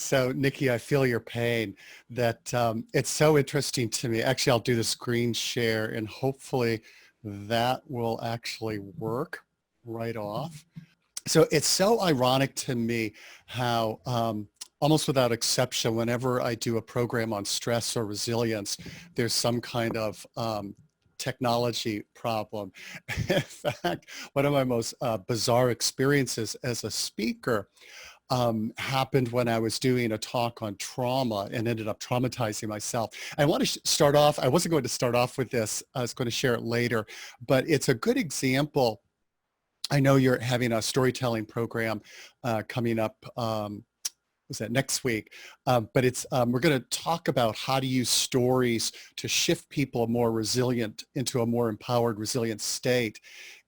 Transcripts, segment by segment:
So, Nikki, I feel your pain. That it's so interesting to me. Actually, I'll do the screen share, and hopefully that will actually work right off. So it's so ironic to me how almost without exception, whenever I do a program on stress or resilience, there's some kind of technology problem. In fact, one of my most bizarre experiences as a speaker happened when I was doing a talk on trauma and ended up traumatizing myself. I want to start off, I wasn't going to start off with this, I was going to share it later, but it's a good example. I know you're having a storytelling program coming up, was that next week? But it's we're going to talk about how to use stories to shift people more resilient into a more empowered, resilient state.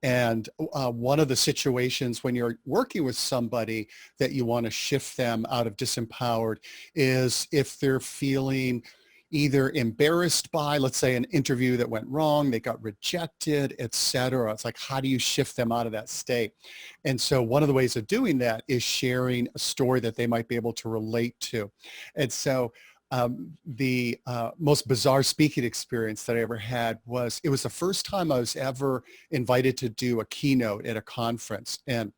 And one of the situations when you're working with somebody that you want to shift them out of disempowered is if they're feeling either embarrassed by, let's say, an interview that went wrong, they got rejected, etc. It's like, how do you shift them out of that state? And so one of the ways of doing that is sharing a story that they might be able to relate to. And so the most bizarre speaking experience that I ever had was, it was the first time I was ever invited to do a keynote at a conference. And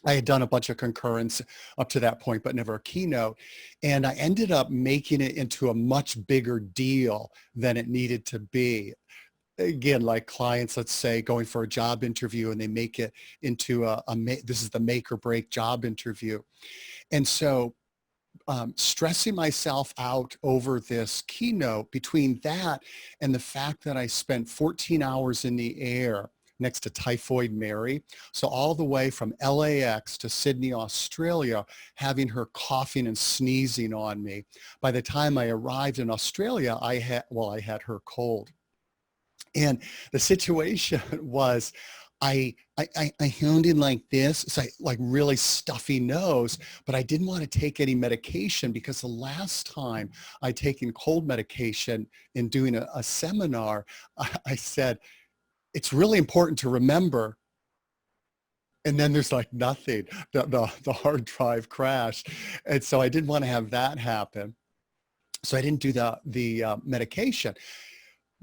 I had done a bunch of concurrence up to that point, but never a keynote. And I ended up making it into a much bigger deal than it needed to be. Again, like clients, let's say, going for a job interview and they make it into this is the make or break job interview. And so stressing myself out over this keynote, between that and the fact that I spent 14 hours in the air next to Typhoid Mary. So all the way from LAX to Sydney, Australia, having her coughing and sneezing on me. By the time I arrived in Australia, I had her cold. And the situation was, I sounded like this. It's like really stuffy nose, but I didn't want to take any medication because the last time I'd taken cold medication in doing a seminar, I said, it's really important to remember. And then there's like nothing, the hard drive crashed. And so I didn't want to have that happen. So I didn't do the medication.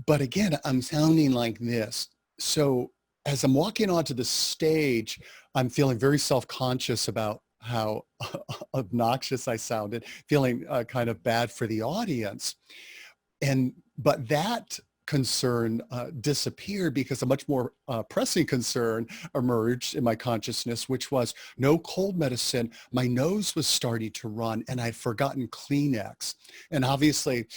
But again, I'm sounding like this. So as I'm walking onto the stage, I'm feeling very self-conscious about how obnoxious I sounded, feeling kind of bad for the audience. But that concern disappeared because a much more pressing concern emerged in my consciousness, which was no cold medicine. My nose was starting to run and I'd forgotten Kleenex. And obviously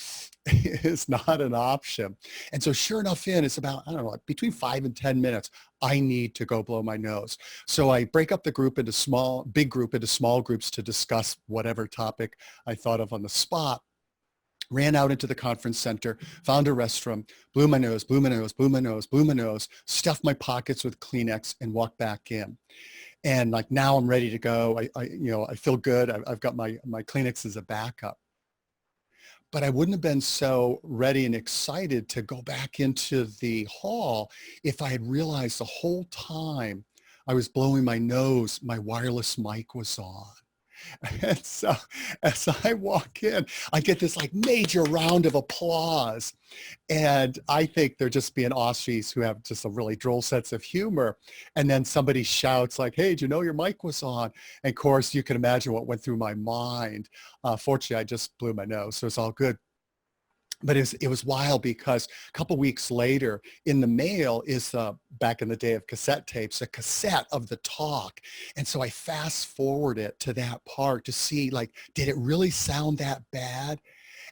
it's not an option. And so sure enough, it's about, I don't know, like between 5 and 10 minutes, I need to go blow my nose. So I break up the group into big group into small groups to discuss whatever topic I thought of on the spot. Ran out into the conference center, found a restroom, blew my nose, blew my nose, blew my nose, blew my nose, stuffed my pockets with Kleenex and walked back in. And like, now I'm ready to go. I feel good. I've got my Kleenex as a backup. But I wouldn't have been so ready and excited to go back into the hall if I had realized the whole time I was blowing my nose, my wireless mic was on. And so as I walk in, I get this like major round of applause. And I think they're just being Aussies who have just a really droll sense of humor. And then somebody shouts like, hey, did you know your mic was on? And of course, you can imagine what went through my mind. Fortunately, I just blew my nose, so it's all good. But it was wild because a couple weeks later in the mail is back in the day of cassette tapes, a cassette of the talk. And so I fast forward it to that part to see, like, did it really sound that bad?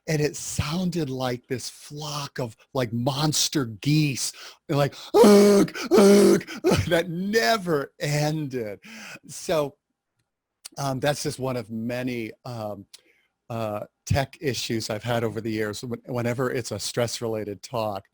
And it sounded like this flock of like monster geese, like, ugh, ugh, ugh, that never ended. So that's just one of many tech issues I've had over the years whenever it's a stress-related talk.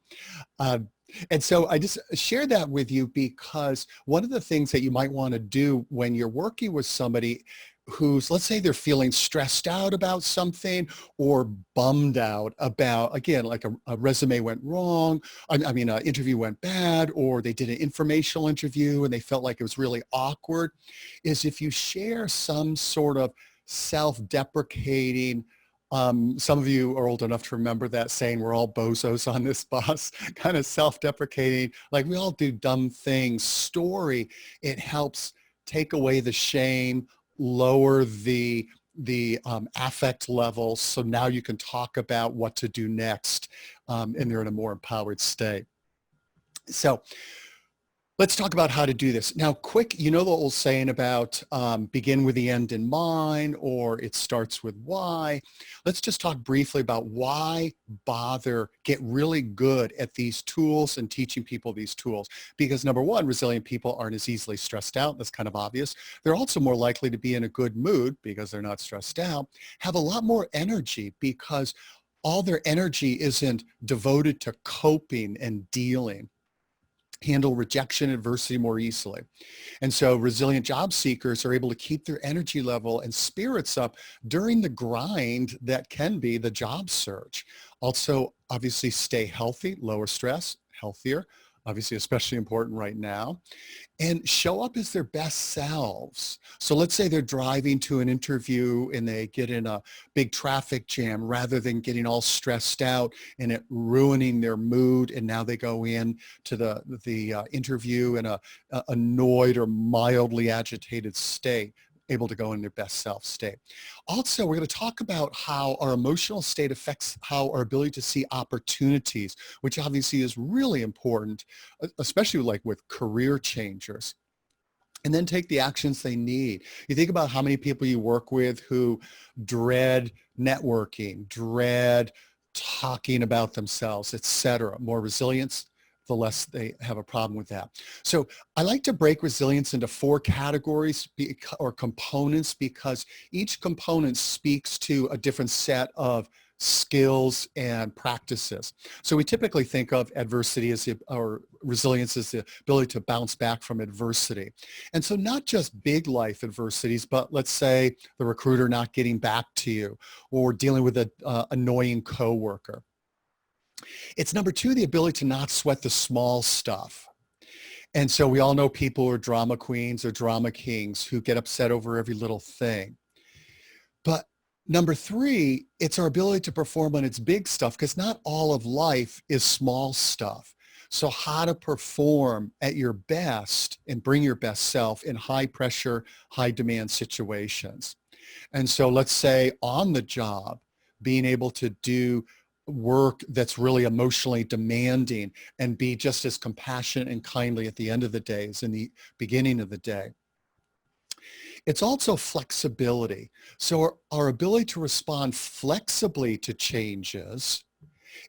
And so I just share that with you because one of the things that you might want to do when you're working with somebody who's, let's say they're feeling stressed out about something or bummed out about, again, like a resume went wrong, I mean, an interview went bad, or they did an informational interview and they felt like it was really awkward, is if you share some sort of self-deprecating. Some of you are old enough to remember that saying, we're all bozos on this bus, kind of self-deprecating, like we all do dumb things. Story, it helps take away the shame, lower the affect levels. So now you can talk about what to do next, and they're in a more empowered state. So let's talk about how to do this. Now, quick, you know the old saying about begin with the end in mind, or it starts with why. Let's just talk briefly about why bother, get really good at these tools and teaching people these tools. Because number one, resilient people aren't as easily stressed out. That's kind of obvious. They're also more likely to be in a good mood because they're not stressed out, have a lot more energy because all their energy isn't devoted to coping and dealing, handle rejection, adversity more easily. And so resilient job seekers are able to keep their energy level and spirits up during the grind that can be the job search. Also, obviously stay healthy, lower stress, healthier, obviously especially important right now, and show up as their best selves. So let's say they're driving to an interview and they get in a big traffic jam, rather than getting all stressed out and it ruining their mood. And now they go in to the interview in a annoyed or mildly agitated state, able to go in their best self state. Also, we're going to talk about how our emotional state affects how our ability to see opportunities, which obviously is really important, especially like with career changers. And then take the actions they need. You think about how many people you work with who dread networking, dread talking about themselves, etc. More resilience, the less they have a problem with that. So I like to break resilience into 4 categories or components, because each component speaks to a different set of skills and practices. So we typically think of adversity as or resilience as the ability to bounce back from adversity. And so not just big life adversities, but let's say the recruiter not getting back to you, or dealing with an annoying coworker. It's number 2, the ability to not sweat the small stuff. And so we all know people who are drama queens or drama kings who get upset over every little thing. But number 3, it's our ability to perform on its big stuff, because not all of life is small stuff. So how to perform at your best and bring your best self in high pressure, high demand situations. And so let's say on the job, being able to do work that's really emotionally demanding and be just as compassionate and kindly at the end of the day as in the beginning of the day. It's also flexibility. So our ability to respond flexibly to changes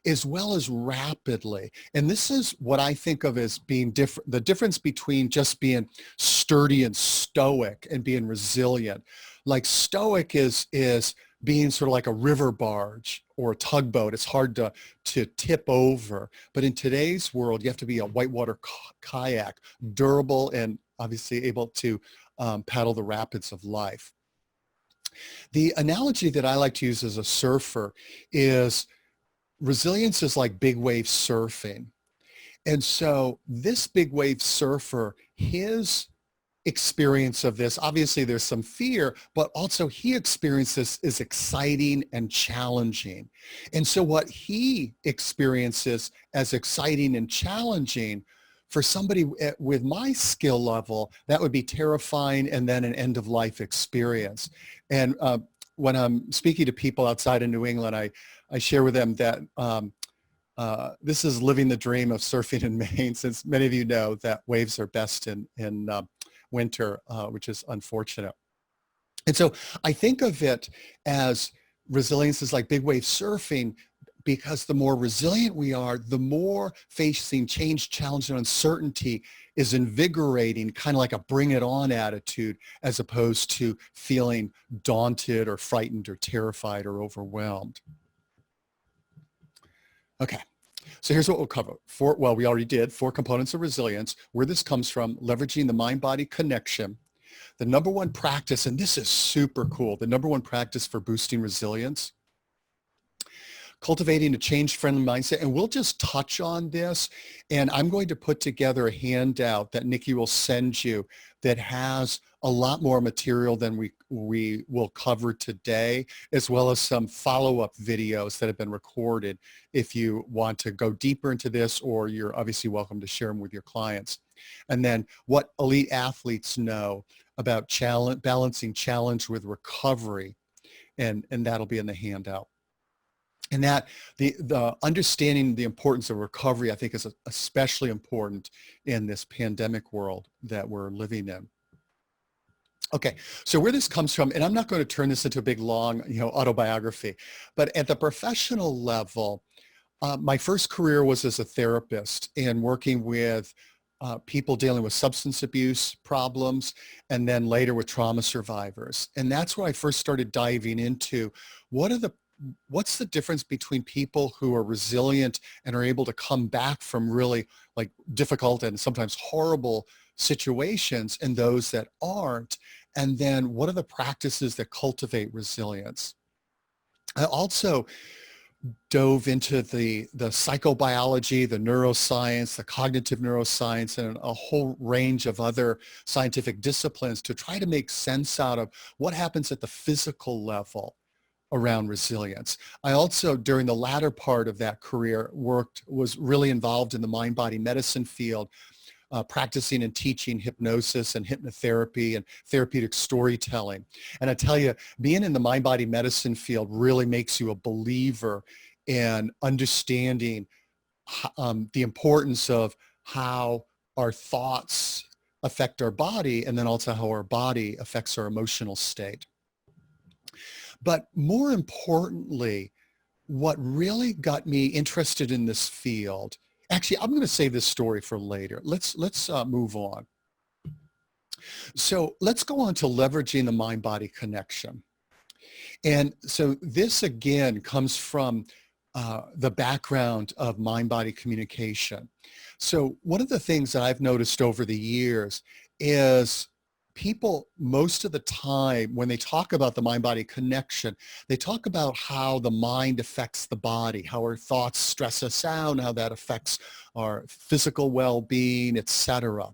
as well as rapidly. And this is what I think of as being different, the difference between just being sturdy and stoic and being resilient. Like stoic is being sort of like a river barge or a tugboat. It's hard to tip over. But in today's world, you have to be a whitewater kayak, durable and obviously able to paddle the rapids of life. The analogy that I like to use as a surfer is resilience is like big wave surfing. And so this big wave surfer, his experience of this, obviously there's some fear, but also he experiences is exciting and challenging. And so what he experiences as exciting and challenging, for somebody with my skill level, that would be terrifying and then an end of life experience. And when I'm speaking to people outside of New England, I share with them that this is living the dream of surfing in Maine, since many of you know that waves are best in winter, which is unfortunate. And so I think of it as resilience is like big wave surfing, because the more resilient we are, the more facing change, challenge, and uncertainty is invigorating, kind of like a bring it on attitude, as opposed to feeling daunted or frightened or terrified or overwhelmed. Okay. So here's what we'll cover. We already did 4 components of resilience. Where this comes from: leveraging the mind-body connection. The number 1 practice, and this is super cool, the number 1 practice for boosting resilience cultivating a change-friendly mindset. And we'll just touch on this. And I'm going to put together a handout that Nikki will send you that has a lot more material than we will cover today, as well as some follow-up videos that have been recorded if you want to go deeper into this, or you're obviously welcome to share them with your clients. And then what elite athletes know about balancing challenge with recovery, and that'll be in the handout. And that the understanding the importance of recovery, I think, is especially important in this pandemic world that we're living in. Okay, so where this comes from, and I'm not going to turn this into a big, long, autobiography, but at the professional level, my first career was as a therapist and working with people dealing with substance abuse problems, and then later with trauma survivors. And that's where I first started diving into what's the difference between people who are resilient and are able to come back from really like difficult and sometimes horrible situations, and those that aren't. And then what are the practices that cultivate resilience? I also dove into the psychobiology, the neuroscience, the cognitive neuroscience, and a whole range of other scientific disciplines to try to make sense out of what happens at the physical level around resilience. I also, during the latter part of that career, was really involved in the mind-body medicine field, practicing and teaching hypnosis and hypnotherapy and therapeutic storytelling. And I tell you, being in the mind-body medicine field really makes you a believer in understanding the importance of how our thoughts affect our body, and then also how our body affects our emotional state. But more importantly, what really got me interested in this field, actually, I'm going to save this story for later. Let's move on. So let's go on to leveraging the mind-body connection. And so this again comes from the background of mind-body communication. So one of the things that I've noticed over the years is people, most of the time when they talk about the mind-body connection, they talk about how the mind affects the body, how our thoughts stress us out, how that affects our physical well-being, etc.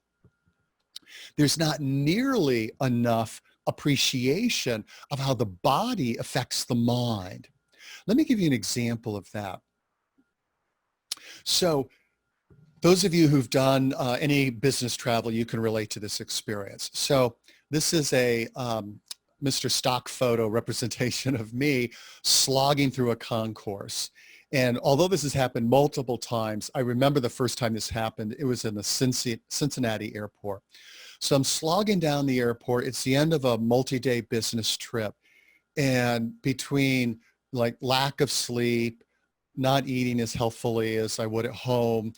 There's not nearly enough appreciation of how the body affects the mind. Let me give you an example of that. So those of you who've done any business travel, you can relate to this experience. So this is a Mr. Stock photo representation of me slogging through a concourse. And although this has happened multiple times, I remember the first time this happened, it was in the Cincinnati airport. So I'm slogging down the airport. It's the end of a multi-day business trip. And between like lack of sleep, not eating as healthfully as I would at home,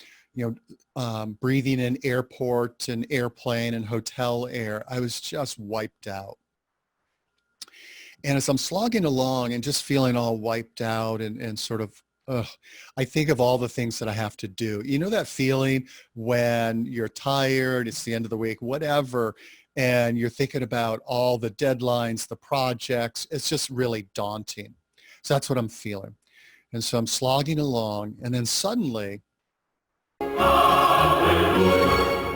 breathing in airport and airplane and hotel air, I was just wiped out. And as I'm slogging along and just feeling all wiped out and sort of, I think of all the things that I have to do. You know that feeling when you're tired, it's the end of the week, whatever, and you're thinking about all the deadlines, the projects. It's just really daunting. So that's what I'm feeling. And so I'm slogging along, and then suddenly, hallelujah,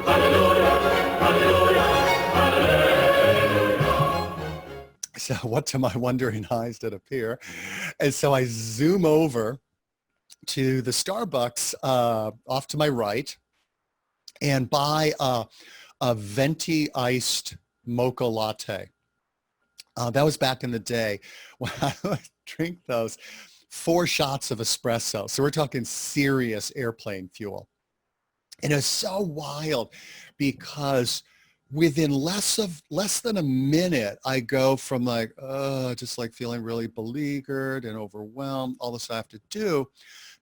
hallelujah, hallelujah, hallelujah. So what to my wondering eyes did appear? And so I zoom over to the Starbucks off to my right and buy a venti iced mocha latte. That was back in the day when I would drink those 4 shots of espresso. So we're talking serious airplane fuel. And it's so wild because within less than a minute, I go from like, just like feeling really beleaguered and overwhelmed, all this I have to do,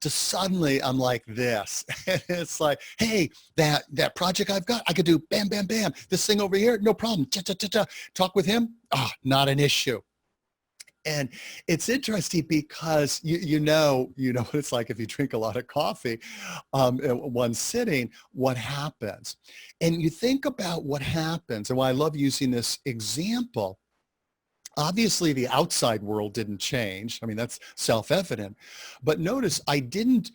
to suddenly I'm like this. And it's like, hey, that project I've got, I could do bam, bam, bam. This thing over here, no problem. Talk with him, not an issue. And it's interesting because you know what it's like if you drink a lot of coffee in one sitting, what happens. And you think about what happens, and why I love using this example Obviously, the outside world didn't change. I mean, that's self-evident. But notice I didn't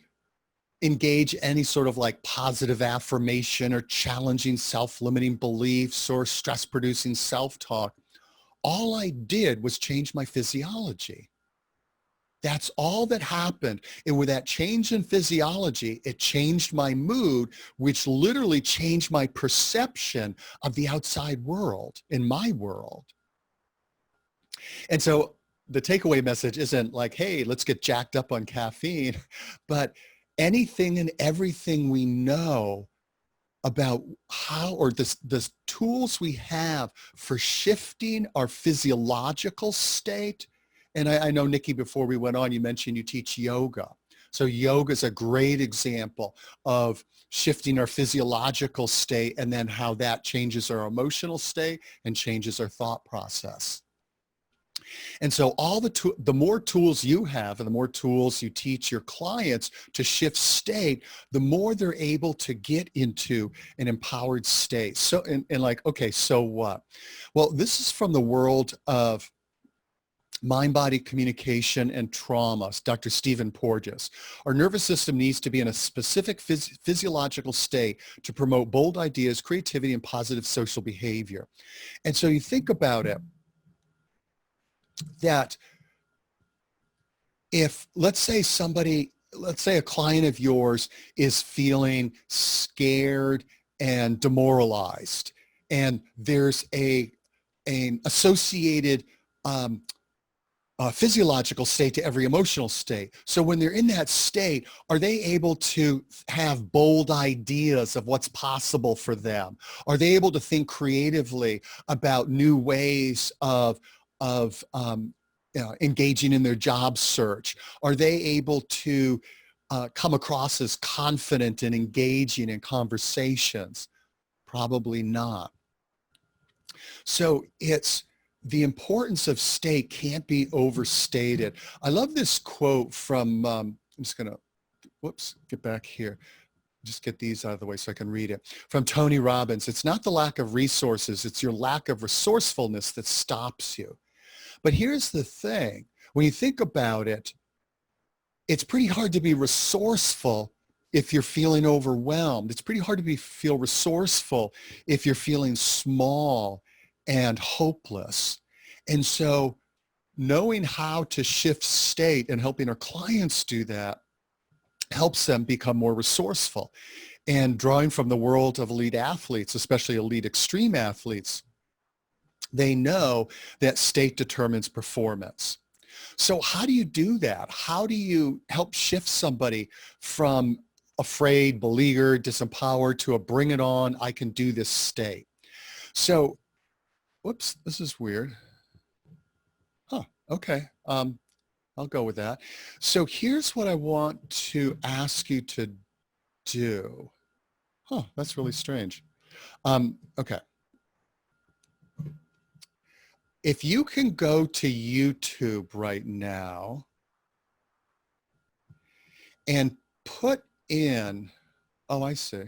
engage any sort of like positive affirmation or challenging self-limiting beliefs or stress-producing self-talk. All I did was change my physiology. That's all that happened. And with that change in physiology, it changed my mood, which literally changed my perception of the outside world, in my world. And so the takeaway message isn't like, hey, let's get jacked up on caffeine, but anything and everything we know about how, or the tools we have for shifting our physiological state. And I know, Nikki, before we went on, you mentioned you teach yoga. So yoga is a great example of shifting our physiological state and then how that changes our emotional state and changes our thought process. And so all the more tools you have and the more tools you teach your clients to shift state, the more they're able to get into an empowered state. So, and like, okay, so what? Well, this is from the world of mind-body communication and trauma, Dr. Stephen Porges. Our nervous system needs to be in a specific physiological state to promote bold ideas, creativity, and positive social behavior. And so you think about it, that if, let's say a client of yours is feeling scared and demoralized, and there's an associated physiological state to every emotional state. So when they're in that state, are they able to have bold ideas of what's possible for them? Are they able to think creatively about new ways of engaging in their job search? Are they able to come across as confident and engaging in conversations? Probably not. So the importance of state can't be overstated. I love this quote from, I'm just gonna, get back here. Just get these out of the way so I can read it. From Tony Robbins, it's not the lack of resources, it's your lack of resourcefulness that stops you. But here's the thing, when you think about it, it's pretty hard to be resourceful if you're feeling overwhelmed. It's pretty hard to feel resourceful if you're feeling small and hopeless. And so knowing how to shift state and helping our clients do that helps them become more resourceful. And drawing from the world of elite athletes, especially elite extreme athletes, they know that state determines performance. So how do you do that? How do you help shift somebody from afraid, beleaguered, disempowered to a bring it on, I can do this state? So, whoops, this is weird. Huh, okay. I'll go with that. So here's what I want to ask you to do. Huh, that's really strange. Okay. If you can go to YouTube right now and put in, oh, I see.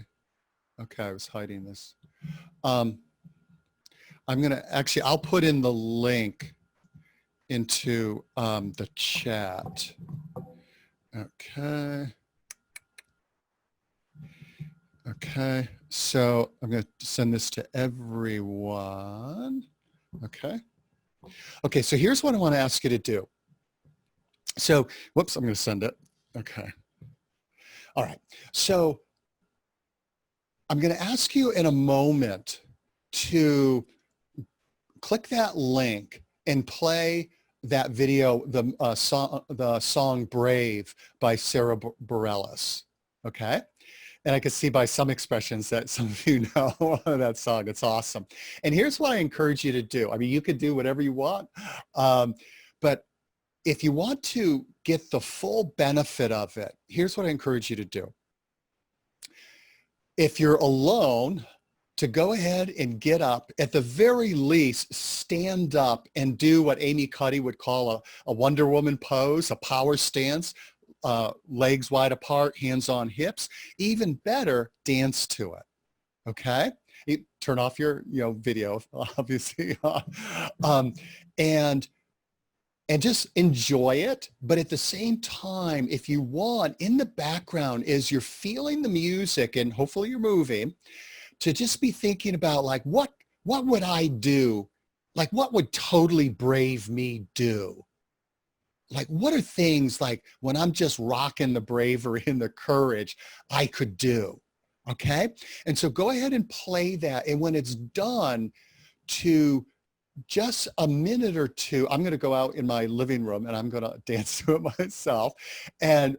Okay, I was hiding this. I'm gonna, actually, I'll put in the link into the chat. Okay. Okay, so I'm going to send this to everyone. Okay. Okay, so here's what I want to ask you to do. So, whoops, I'm going to send it. Okay. All right. So I'm going to ask you in a moment to click that link and play that video, the song Brave by Sarah Bareilles. Okay. And I could see by some expressions that some of you know that song. It's awesome. And here's what I encourage you to do. I mean, you could do whatever you want, but if you want to get the full benefit of it, here's what I encourage you to do. If you're alone, to go ahead and get up, at the very least, stand up and do what Amy Cuddy would call a Wonder Woman pose, a power stance. Legs wide apart, hands on hips. Even better, dance to it, okay? turn off your, video, obviously, um, and and just enjoy it. But at the same time, if you want, in the background, as you're feeling the music and hopefully you're moving, to just be thinking about like, what would I do? Like, what would totally brave me do? Like, what are things like when I'm just rocking the bravery and the courage I could do? Okay. And so go ahead and play that. And when it's done, to just a minute or two, I'm going to go out in my living room and I'm going to dance to it myself. And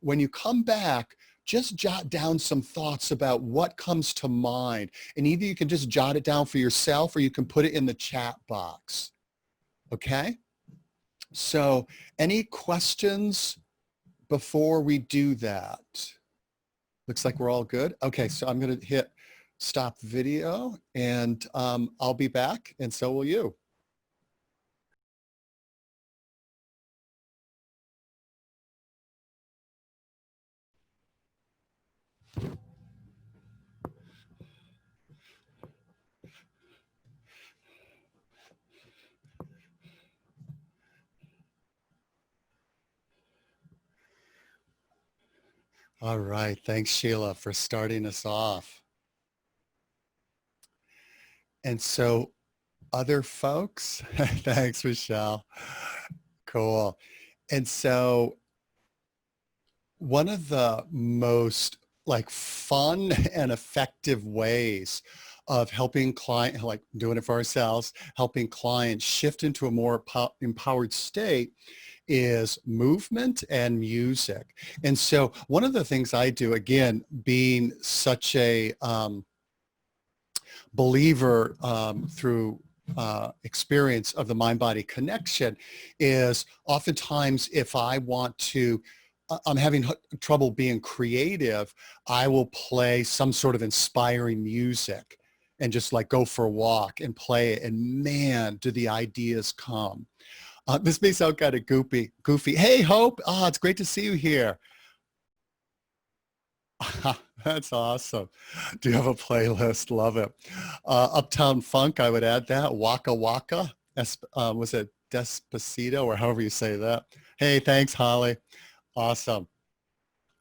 when you come back, just jot down some thoughts about what comes to mind. And either you can just jot it down for yourself or you can put it in the chat box. Okay? So any questions before we do that? Looks like we're all good. Okay, so I'm going to hit stop video and I'll be back and so will you. All right. Thanks, Sheila, for starting us off. And so other folks, thanks, Michelle. Cool. And so one of the most like fun and effective ways of helping client, like doing it for ourselves, helping clients shift into a more empowered state is movement and music. And so one of the things I do, again, being such a believer through experience of the mind-body connection, is oftentimes if I want to, I'm having trouble being creative, I will play some sort of inspiring music and just like go for a walk and play it. And man, do the ideas come. This may sound kind of goofy. Hey, Hope. It's great to see you here. That's awesome. Do you have a playlist? Love it. Uptown Funk, I would add that. Waka Waka. Was it Despacito or however you say that? Hey, thanks, Holly. Awesome.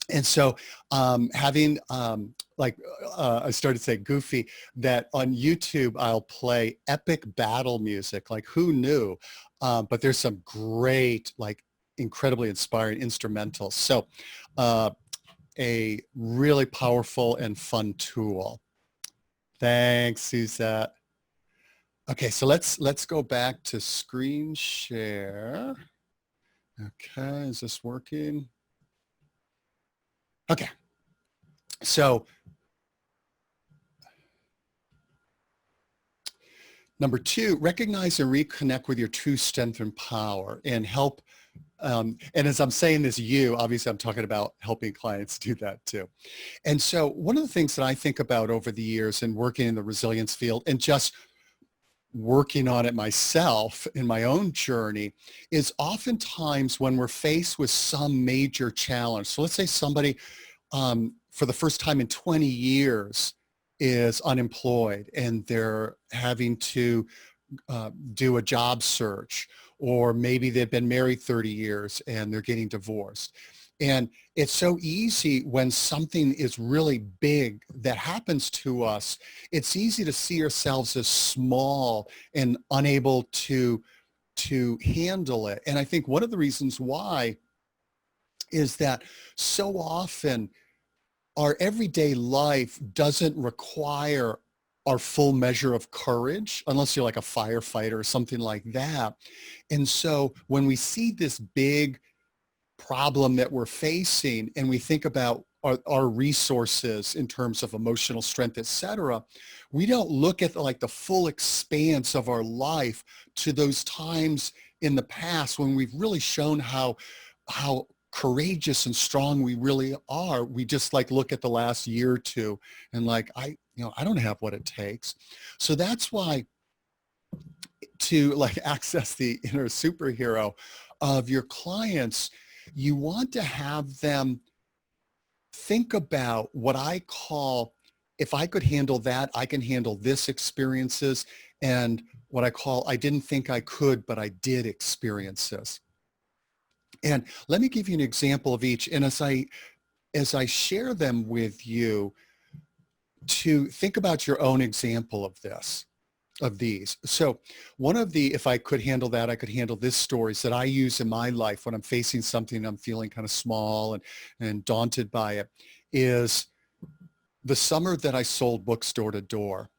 And so having I started saying goofy, that on YouTube, I'll play epic battle music. Like who knew? But there's some great, like incredibly inspiring instrumentals. So a really powerful and fun tool. Thanks, Suzette. Okay, so let's go back to screen share. Okay, is this working? Okay, so number 2, recognize and reconnect with your true strength and power and help. And as I'm saying this, obviously I'm talking about helping clients do that too. And so one of the things that I think about over the years and working in the resilience field and just working on it myself in my own journey is oftentimes when we're faced with some major challenge. So let's say somebody for the first time in 20 years is unemployed and they're having to do a job search, or maybe they've been married 30 years and they're getting divorced. And it's so easy when something is really big that happens to us, it's easy to see ourselves as small and unable to handle it. And I think one of the reasons why is that so often our everyday life doesn't require our full measure of courage, unless you're like a firefighter or something like that. And so when we see this big problem that we're facing and we think about our resources in terms of emotional strength, et cetera, we don't look at the full expanse of our life to those times in the past when we've really shown how courageous and strong we really are. We just look at the last year or two and I don't have what it takes. So that's why to access the inner superhero of your clients, you want to have them think about what I call if I could handle that, I can handle this experiences, and what I call, I didn't think I could, but I did experiences. And let me give you an example of each. And as I share them with you, to think about your own example of this, of these. So one of the, if I could handle that, I could handle this, stories that I use in my life when I'm facing something, I'm feeling kind of small and daunted by it, is the summer that I sold books door to door.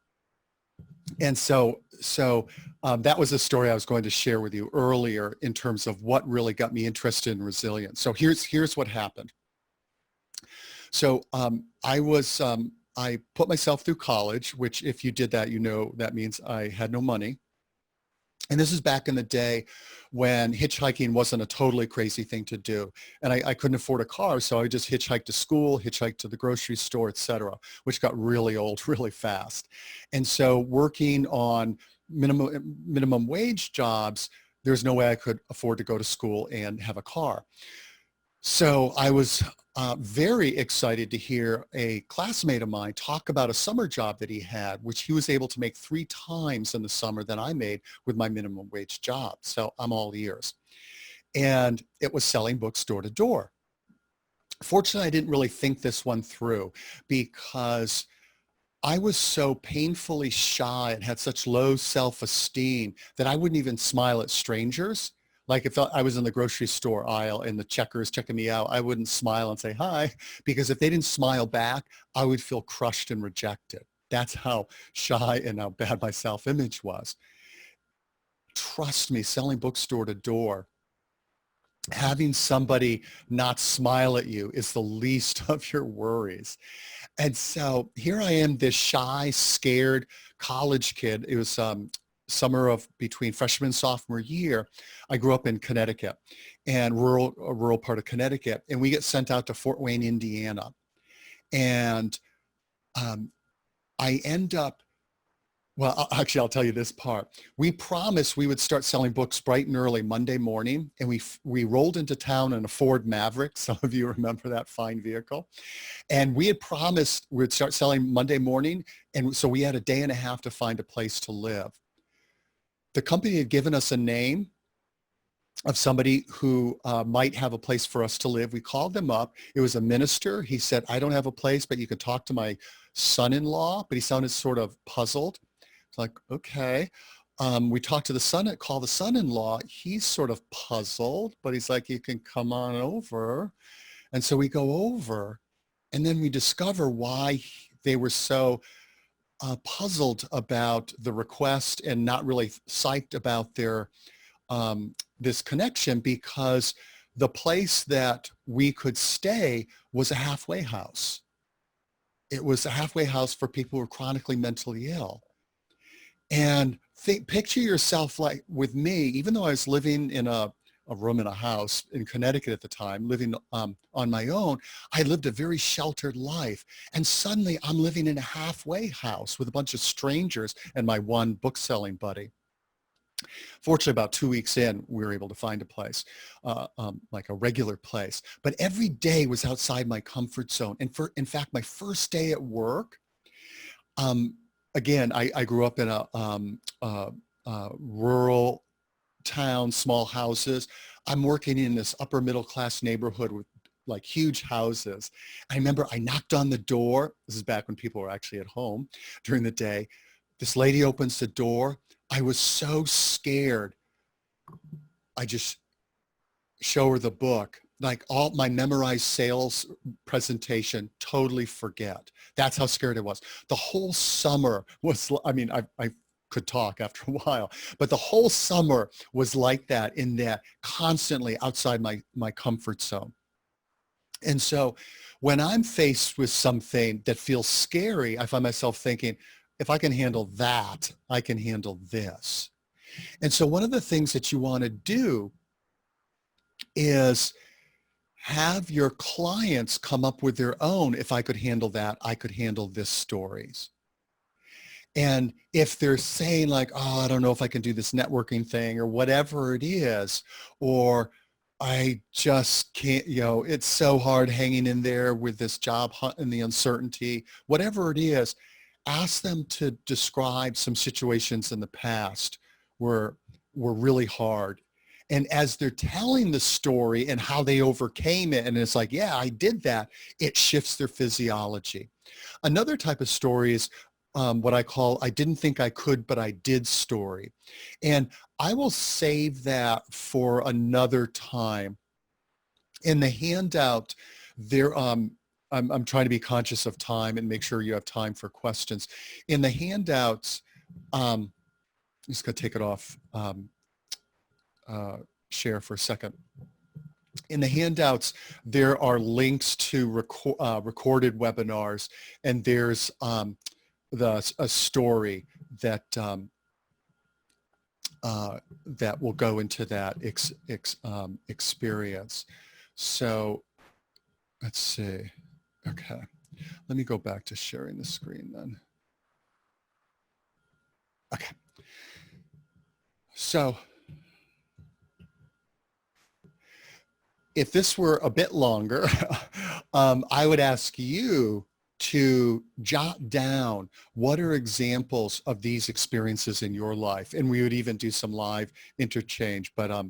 And that was a story I was going to share with you earlier in terms of what really got me interested in resilience. So here's what happened. So I put myself through college, which if you did that, you know, that means I had no money. And this is back in the day when hitchhiking wasn't a totally crazy thing to do. And I couldn't afford a car, so I just hitchhiked to school, hitchhiked to the grocery store, et cetera, which got really old really fast. And so working on minimum wage jobs, there's no way I could afford to go to school and have a car. So I was very excited to hear a classmate of mine talk about a summer job that he had, which he was able to make 3 times in the summer than I made with my minimum wage job. So I'm all ears. And it was selling books door to door. Fortunately, I didn't really think this one through because I was so painfully shy and had such low self-esteem that I wouldn't even smile at strangers. Like if I was in the grocery store aisle and the checkers checking me out, I wouldn't smile and say hi, because if they didn't smile back, I would feel crushed and rejected. That's how shy and how bad my self-image was. Trust me, selling books door to door, having somebody not smile at you is the least of your worries. And so here I am, this shy, scared college kid. It was summer of between freshman and sophomore year. I grew up in Connecticut, and a rural part of Connecticut, and we get sent out to Fort Wayne, Indiana. And I end up, well, actually, I'll tell you this part. We promised we would start selling books bright and early Monday morning, and we rolled into town in a Ford Maverick. Some of you remember that fine vehicle. And we had promised we'd start selling Monday morning, and so we had a day and a half to find a place to live. The company had given us a name of somebody who might have a place for us to live. We called them up. It was a minister. He said, I don't have a place, but you could talk to my son-in-law, but he sounded sort of puzzled. It's like, okay. We talked to call the son-in-law. He's sort of puzzled, but he's like, you can come on over. And so we go over, and then we discover why they were so puzzled about the request and not really psyched about their this connection, because the place that we could stay was a halfway house. It was a halfway house for people who were chronically mentally ill. And picture yourself like with me, even though I was living in a room in a house in Connecticut at the time, living on my own, I lived a very sheltered life. And suddenly I'm living in a halfway house with a bunch of strangers and my one book selling buddy. Fortunately, about 2 weeks in, we were able to find a place, like a regular place. But every day was outside my comfort zone. And in fact, my first day at work, again, I grew up in a rural town, small houses. I'm working in this upper middle class neighborhood with like huge houses. I remember I knocked on the door. This is back when people were actually at home during the day. This lady opens the door. I was so scared. I just show her the book. Like all my memorized sales presentation, totally forget. That's how scared I was. The whole summer was, I mean, I could talk after a while, but the whole summer was like that, in that constantly outside my comfort zone. And so when I'm faced with something that feels scary, I find myself thinking, if I can handle that, I can handle this. And so one of the things that you want to do is have your clients come up with their own, if I could handle that, I could handle this stories. And if they're saying like, oh, I don't know if I can do this networking thing or whatever it is, or I just can't, it's so hard hanging in there with this job hunt and the uncertainty, whatever it is, ask them to describe some situations in the past where were really hard. And as they're telling the story and how they overcame it, and it's like, yeah, I did that, it shifts their physiology. Another type of story is what I call I didn't think I could, but I did story. And I will save that for another time. In the handout, there, I'm trying to be conscious of time and make sure you have time for questions. In the handouts, I'm just going to take it off uh, share for a second. In the handouts, there are links to recorded webinars, and there's a story that that will go into that experience. So let's see. Okay, let me go back to sharing the screen then. Okay, so if this were a bit longer, I would ask you to jot down what are examples of these experiences in your life. And we would even do some live interchange, but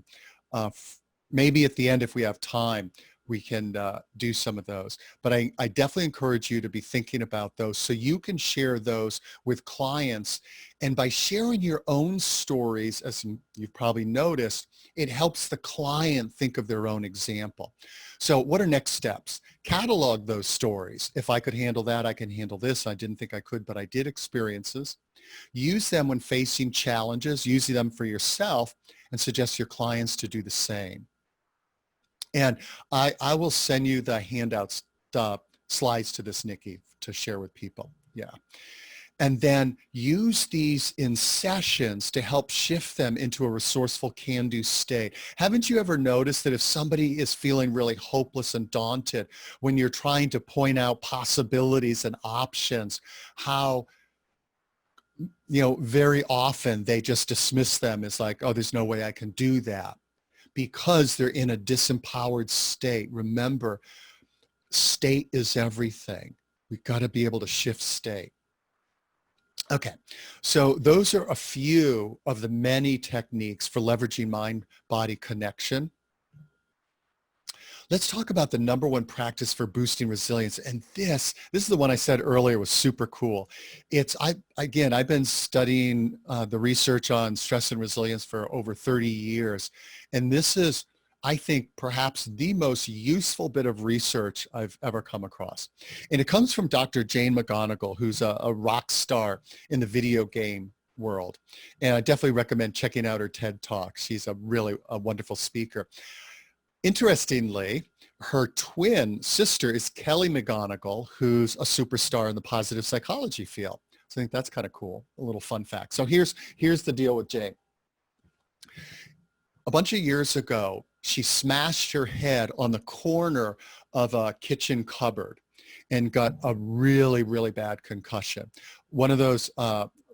maybe at the end, if we have time, we can do some of those. But I definitely encourage you to be thinking about those so you can share those with clients. And by sharing your own stories, as you've probably noticed, it helps the client think of their own example. So what are next steps? Catalog those stories. If I could handle that, I can handle this. I didn't think I could, but I did experiences. Use them when facing challenges, using them for yourself, and suggest your clients to do the same. And I will send you the handouts, slides to this, Nikki, to share with people. Yeah. And then use these in sessions to help shift them into a resourceful can-do state. Haven't you ever noticed that if somebody is feeling really hopeless and daunted, when you're trying to point out possibilities and options, how, very often they just dismiss them as like, oh, there's no way I can do that, because they're in a disempowered state. Remember, state is everything. We've got to be able to shift state. Okay, so those are a few of the many techniques for leveraging mind-body connection. Let's talk about the number one practice for boosting resilience. And this is the one I said earlier was super cool. I've been studying the research on stress and resilience for over 30 years. And this is, I think, perhaps the most useful bit of research I've ever come across. And it comes from Dr. Jane McGonigal, who's a rock star in the video game world. And I definitely recommend checking out her TED Talk. She's a wonderful speaker. Interestingly, her twin sister is Kelly McGonigal, who's a superstar in the positive psychology field. So I think that's kind of cool, a little fun fact. So here's the deal with Jane. A bunch of years ago, she smashed her head on the corner of a kitchen cupboard and got a really, really bad concussion. One of those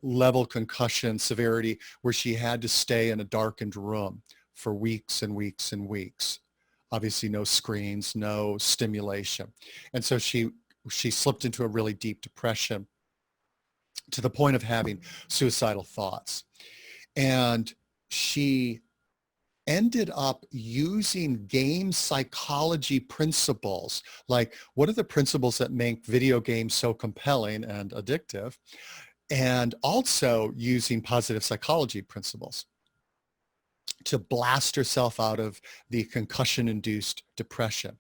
level concussion severity where she had to stay in a darkened room for weeks and weeks and weeks. Obviously no screens, no stimulation. And so she slipped into a really deep depression to the point of having suicidal thoughts. And she ended up using game psychology principles, like what are the principles that make video games so compelling and addictive, and also using positive psychology principles to blast herself out of the concussion-induced depression.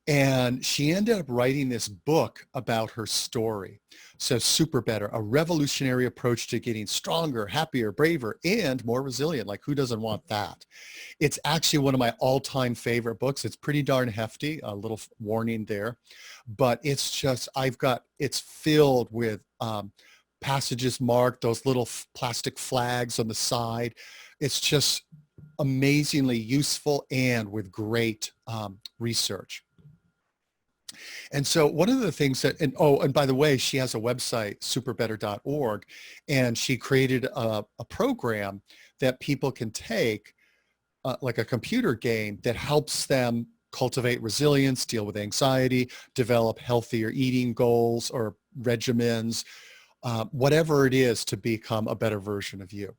And she ended up writing this book about her story. So Super Better, a revolutionary approach to getting stronger, happier, braver, and more resilient. Like, who doesn't want that? It's actually one of my all-time favorite books. It's pretty darn hefty, a little warning there. But it's just, it's filled with passages marked, those little plastic flags on the side. It's just amazingly useful and with great research. And so one of the things that, and by the way, she has a website, superbetter.org, and she created a program that people can take like a computer game that helps them cultivate resilience, deal with anxiety, develop healthier eating goals or regimens, whatever it is to become a better version of you.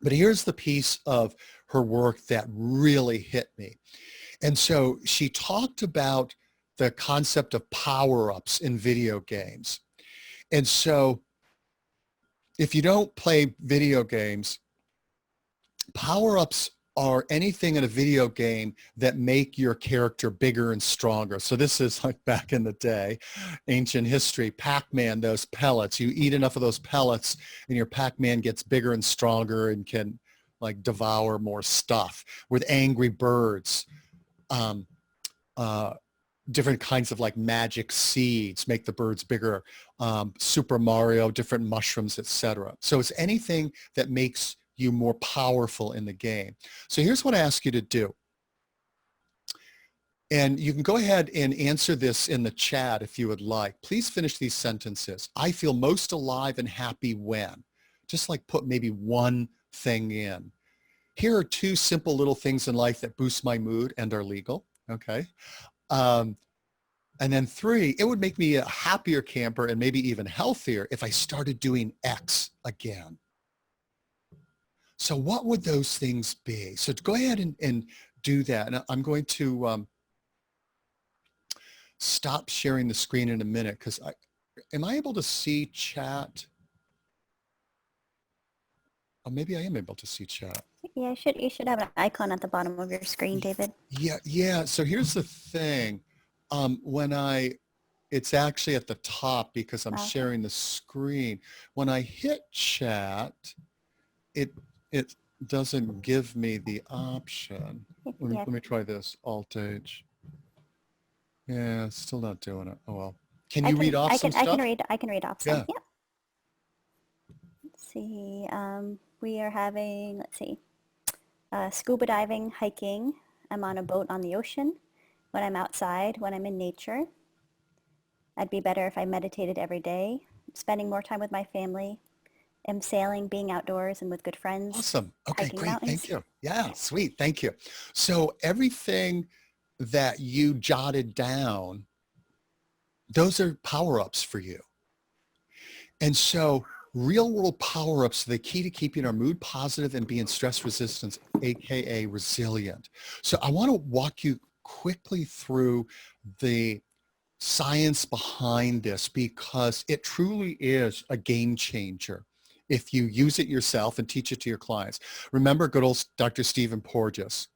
But here's the piece of her work that really hit me. And so she talked about the concept of power-ups in video games. And so if you don't play video games, power-ups are anything in a video game that make your character bigger and stronger. So this is like back in the day, ancient history, Pac-Man, those pellets. You eat enough of those pellets and your Pac-Man gets bigger and stronger and can like devour more stuff. With Angry Birds, different kinds of like magic seeds make the birds bigger. Super Mario, different mushrooms, etc. So it's anything that makes you more powerful in the game. So here's what I ask you to do. And you can go ahead and answer this in the chat if you would like. Please finish these sentences. I feel most alive and happy when. Just like put maybe one thing in. Here are two simple little things in life that boost my mood and are legal. Okay. And then 3, it would make me a happier camper and maybe even healthier if I started doing X again. So what would those things be? So go ahead and do that. And I'm going to stop sharing the screen in a minute because am I able to see chat? Oh, maybe I am able to see chat. Yeah, you should have an icon at the bottom of your screen, David. Yeah. So here's the thing. It's actually at the top because I'm sharing the screen. When I hit chat, it doesn't give me the option. Let me try this, Alt-H. Yeah, still not doing it. Oh well. Can you read off some stuff? I can read off some. Yeah. Let's see. We are having, let's see, scuba diving, hiking. I'm on a boat on the ocean. When I'm outside, when I'm in nature. I'd be better if I meditated every day. Spending more time with my family. I'm sailing, being outdoors and with good friends. Awesome. Okay, great. Mountains. Thank you. Yeah, sweet. Thank you. So everything that you jotted down, those are power-ups for you. And so real world power-ups are the key to keeping our mood positive and being stress resistant, AKA resilient. So I want to walk you quickly through the science behind this because it truly is a game changer if you use it yourself and teach it to your clients. Remember good old Dr. Stephen Porges.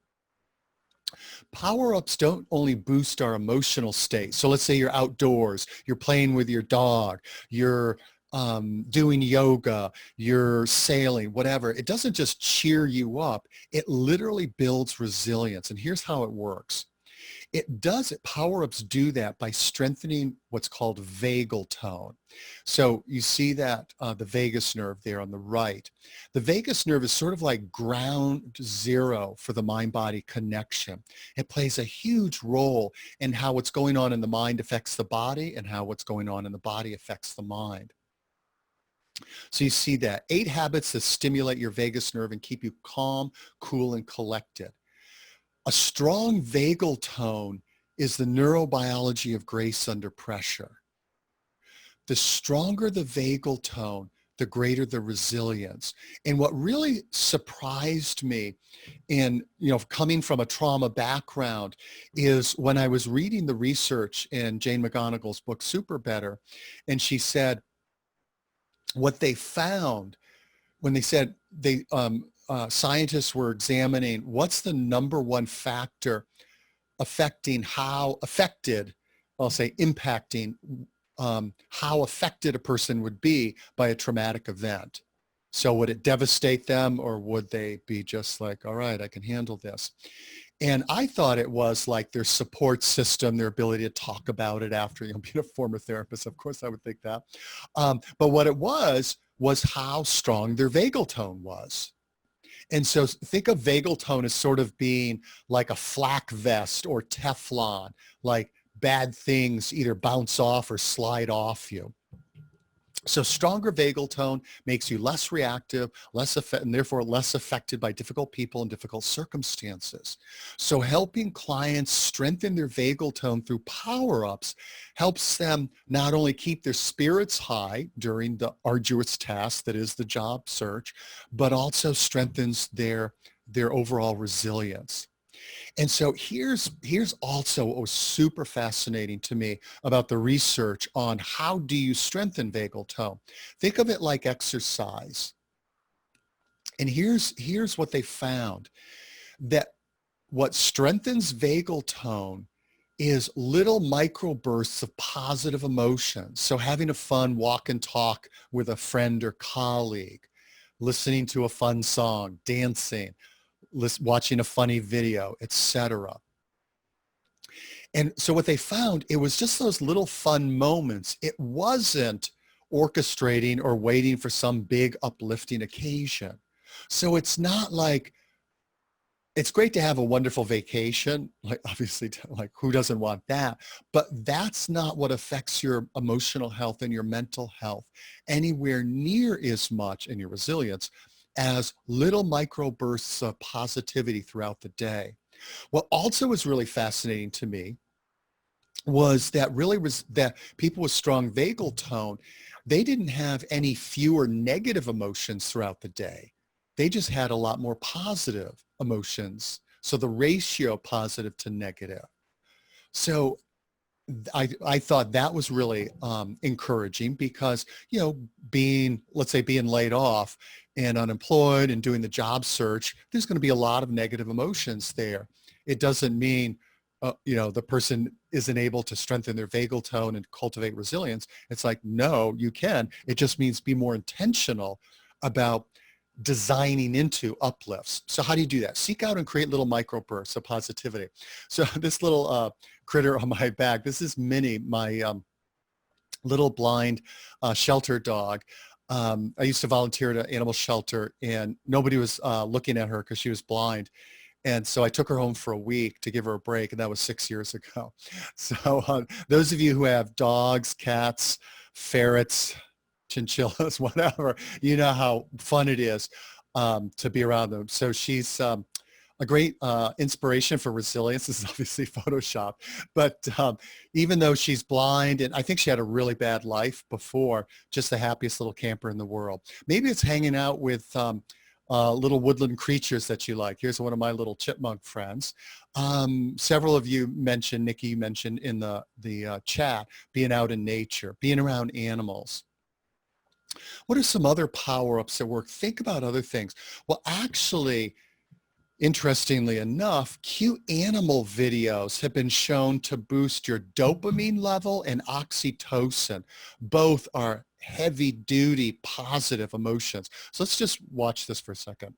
Power-ups don't only boost our emotional state. So let's say you're outdoors, you're playing with your dog, you're doing yoga, you're sailing, whatever. It doesn't just cheer you up. It literally builds resilience. And here's how it works. Power-ups do that by strengthening what's called vagal tone. So you see that the vagus nerve there on the right. The vagus nerve is sort of like ground zero for the mind-body connection. It plays a huge role in how what's going on in the mind affects the body and how what's going on in the body affects the mind. So you see that 8 habits that stimulate your vagus nerve and keep you calm, cool, and collected. A strong vagal tone is the neurobiology of grace under pressure. The stronger the vagal tone, the greater the resilience. And what really surprised me in, coming from a trauma background is when I was reading the research in Jane McGonigal's book, Super Better, and she said what they found when they said scientists were examining what's the number one factor impacting how affected a person would be by a traumatic event. So would it devastate them or would they be just like, all right, I can handle this? And I thought it was like their support system, their ability to talk about it after, being a former therapist. Of course I would think that. But what it was how strong their vagal tone was. And so think of vagal tone as sort of being like a flak vest or Teflon, like bad things either bounce off or slide off you. So stronger vagal tone makes you less reactive, and therefore less affected by difficult people and difficult circumstances. So helping clients strengthen their vagal tone through power-ups helps them not only keep their spirits high during the arduous task that is the job search, but also strengthens their overall resilience. And so here's also what was super fascinating to me about the research on how do you strengthen vagal tone. Think of it like exercise. And here's what they found, that what strengthens vagal tone is little microbursts of positive emotions. So having a fun walk and talk with a friend or colleague, listening to a fun song, dancing, watching a funny video, etc. And so what they found, it was just those little fun moments. It wasn't orchestrating or waiting for some big uplifting occasion. So it's not like, it's great to have a wonderful vacation, like obviously, like who doesn't want that? But that's not what affects your emotional health and your mental health anywhere near as much, and your resilience, as little microbursts of positivity throughout the day. What also was really fascinating to me was that people with strong vagal tone, they didn't have any fewer negative emotions throughout the day. They just had a lot more positive emotions. So the ratio positive to negative. So I thought that was really encouraging, because, let's say being laid off and unemployed and doing the job search, there's going to be a lot of negative emotions there. It doesn't mean, the person isn't able to strengthen their vagal tone and cultivate resilience. It's like, no, you can. It just means be more intentional about designing into uplifts. So how do you do that? Seek out and create little microbursts of positivity. So this little critter on my back, this is Minnie, my little blind shelter dog. I used to volunteer at an animal shelter, and nobody was looking at her because she was blind. And so I took her home for a week to give her a break, and that was 6 years ago. So those of you who have dogs, cats, ferrets, chinchillas, whatever, you know how fun it is to be around them. So she's a great inspiration for resilience. This is obviously Photoshop, but even though she's blind, and I think she had a really bad life before, just the happiest little camper in the world. Maybe it's hanging out with little woodland creatures that you like. Here's one of my little chipmunk friends. Several of you mentioned, Nikki mentioned in the chat, being out in nature, being around animals. What are some other power-ups that work? Think about other things. Well, actually, interestingly enough, cute animal videos have been shown to boost your dopamine level and oxytocin. Both are heavy-duty positive emotions. So let's just watch this for a second.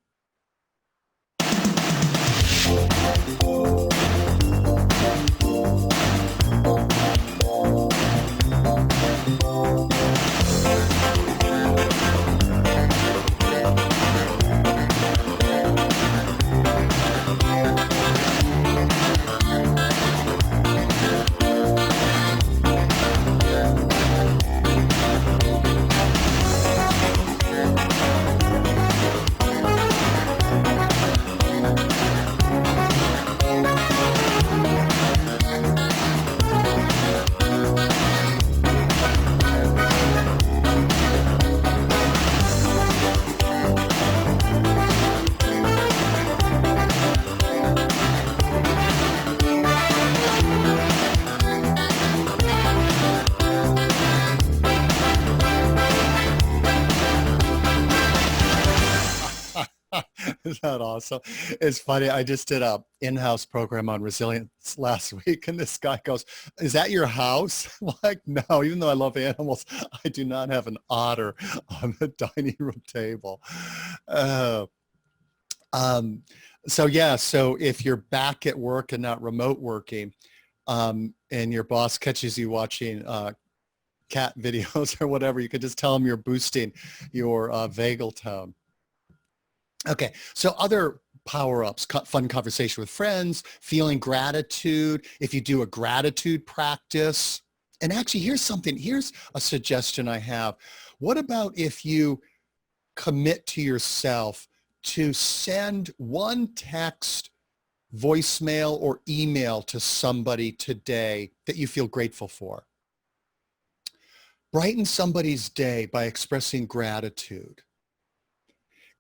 Isn't that awesome? It's funny. I just did a in-house program on resilience last week, and this guy goes, "Is that your house?" I'm like, no, even though I love animals, I do not have an otter on the dining room table. Uh, so yeah, so if you're back at work and not remote working, and your boss catches you watching cat videos or whatever, you could just tell them you're boosting your vagal tone. Okay, so other power-ups, fun conversation with friends, feeling gratitude. If you do a gratitude practice, and actually here's a suggestion I have. What about if you commit to yourself to send one text, voicemail, or email to somebody today that you feel grateful for? Brighten somebody's day by expressing gratitude.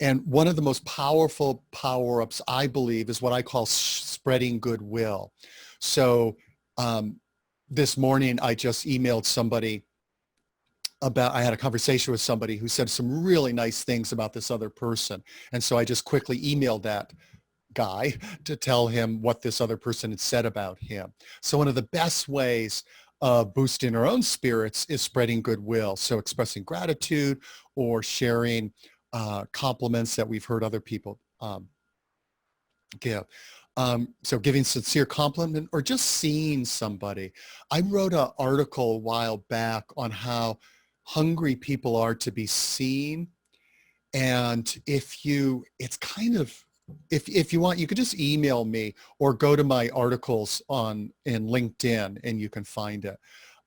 And one of the most powerful power-ups, I believe, is what I call spreading goodwill. So this morning, I just emailed somebody I had a conversation with somebody who said some really nice things about this other person. And so I just quickly emailed that guy to tell him what this other person had said about him. So one of the best ways of boosting our own spirits is spreading goodwill. So expressing gratitude or sharing compliments that we've heard other people give. So giving sincere compliment or just seeing somebody. I wrote an article a while back on how hungry people are to be seen. And if you want, you could just email me or go to my articles in LinkedIn and you can find it.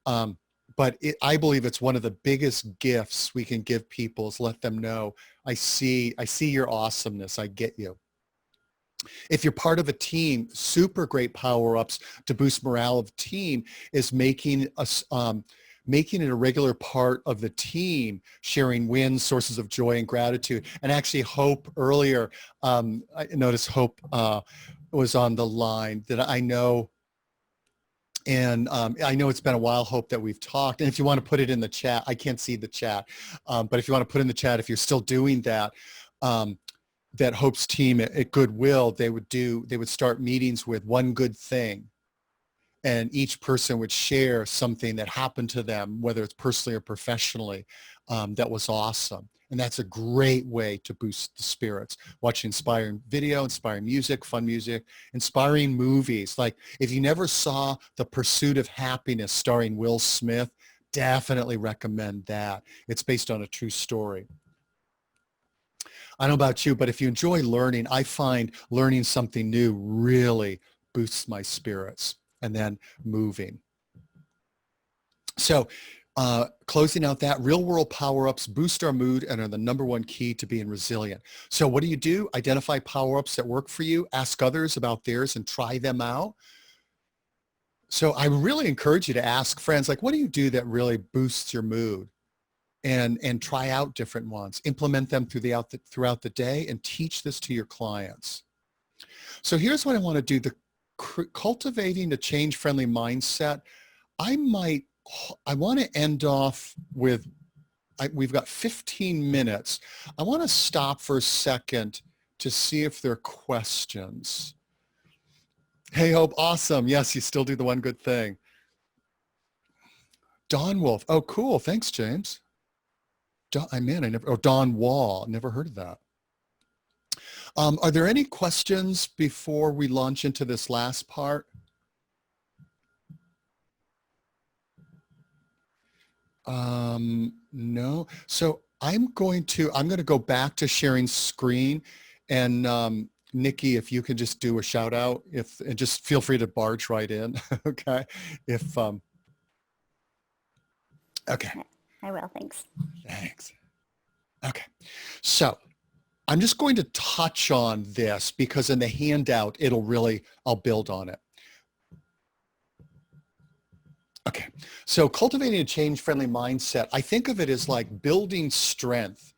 But I believe it's one of the biggest gifts we can give people is let them know, I see your awesomeness. I get you. If you're part of a team, super great power-ups to boost morale of the team is making it a regular part of the team, sharing wins, sources of joy and gratitude. And actually Hope earlier, I noticed Hope was on the line that I know. And I know it's been a while, Hope, that we've talked. And if you want to put it in the chat, I can't see the chat. But if you want to put in the chat, if you're still doing that, that Hope's team at Goodwill, they would start meetings with one good thing. And each person would share something that happened to them, whether it's personally or professionally, that was awesome. And that's a great way to boost the spirits. Watching inspiring video, inspiring music, fun music, inspiring movies. Like if you never saw The Pursuit of Happiness starring Will Smith, definitely recommend that. It's based on a true story. I don't know about you, but if you enjoy learning, I find learning something new really boosts my spirits. And then moving. So closing out that, real world power-ups boost our mood and are the number one key to being resilient. So what do? Identify power-ups that work for you, ask others about theirs and try them out. So I really encourage you to ask friends, like, what do you do that really boosts your mood? And try out different ones, implement them throughout the day and teach this to your clients. So here's what I want to do. Cultivating a change-friendly mindset. I want to end off with, we've got 15 minutes. I want to stop for a second to see if there are questions. Hey, Hope, awesome. Yes, you still do the one good thing. Don Wolf. Oh, cool. Thanks, James. Don Wall. Never heard of that. Are there any questions before we launch into this last part? No. So I'm going to go back to sharing screen, and Nikki, if you can just do a shout out, and just feel free to barge right in. Okay. Okay. I will. Thanks. Thanks. Okay. So I'm just going to touch on this because in the handout, I'll build on it. Okay, so cultivating a change-friendly mindset, I think of it as like building strength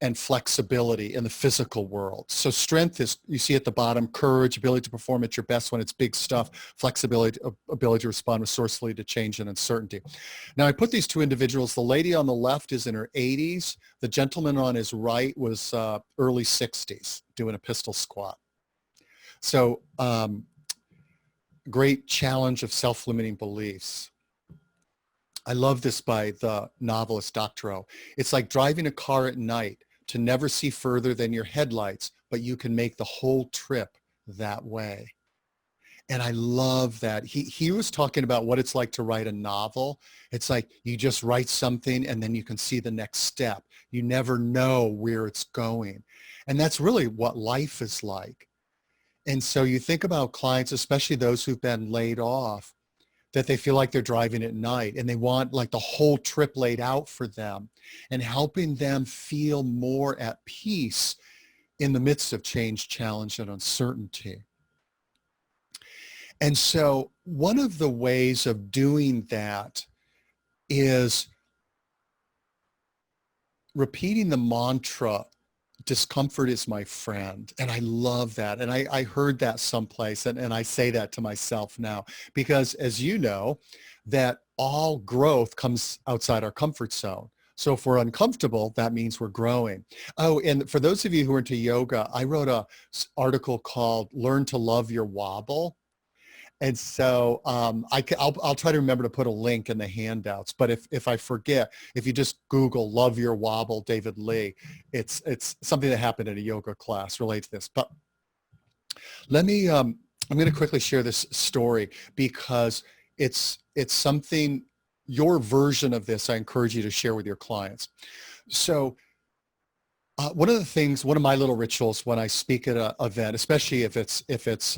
and flexibility in the physical world. So strength is, you see at the bottom, courage, ability to perform at your best when it's big stuff, flexibility, ability to respond resourcefully to change and uncertainty. Now I put these two individuals, the lady on the left is in her 80s, the gentleman on his right was early 60s doing a pistol squat. So great challenge of self-limiting beliefs. I love this by the novelist Doctorow. It's like driving a car at night to never see further than your headlights, but you can make the whole trip that way. And I love that. He was talking about what it's like to write a novel. It's like you just write something and then you can see the next step. You never know where it's going. And that's really what life is like. And so you think about clients, especially those who've been laid off, that they feel like they're driving at night and they want like the whole trip laid out for them, and helping them feel more at peace in the midst of change, challenge, and uncertainty. And so one of the ways of doing that is repeating the mantra, discomfort is my friend. And I love that. And I heard that someplace, and I say that to myself now, because as you know, that all growth comes outside our comfort zone. So if we're uncomfortable, that means we're growing. Oh, and for those of you who are into yoga, I wrote a article called Learn to Love Your Wobble. And so I'll try to remember to put a link in the handouts. But if I forget, if you just Google "Love Your Wobble" David Lee, it's something that happened in a yoga class related to this. But let me I'm going to quickly share this story because it's something, your version of this, I encourage you to share with your clients. So one of my little rituals when I speak at an event, especially if it's